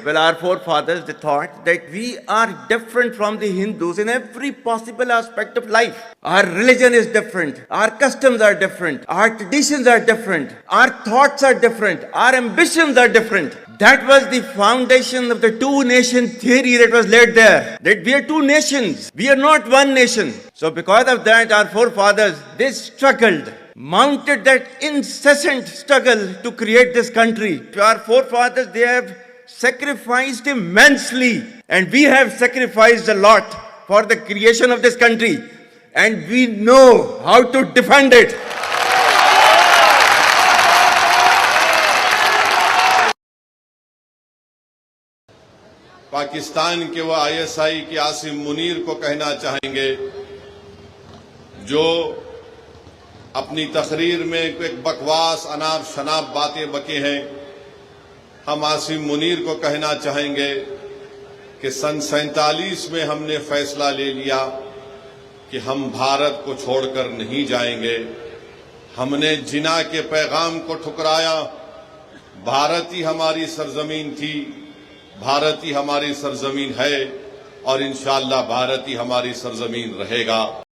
Well, our forefathers, they thought that we are different from the Hindus in every possible aspect of life. Our religion is different. Our customs are different. Our traditions are different. Our thoughts are different. Our ambitions are different. That was the foundation of the two-nation theory that was laid there. That we are two nations. We are not one nation. So because of that, our forefathers, they struggled, mounted that incessant struggle to create this country. Our forefathers, they have sacrificed immensely, and we have sacrificed a lot for the creation of this country, and we know how to defend it. Pakistan के वो ISI के आसिम मुनीर को कहना चाहेंगे जो अपनी तकरीर में एक बकवास अनाप शनाप बातें बके हैं। हम आसिम मुनीर को कहना चाहेंगे कि सन 47 में हमने फैसला ले लिया कि हम भारत को छोड़कर नहीं जाएंगे। हमने जिना के पैगाम को ठुकराया। भारत ही हमारी सरजमीन थी, भारत ही हमारी सरजमीन है और इंशाअल्लाह भारत ही हमारी सरजमीन रहेगा।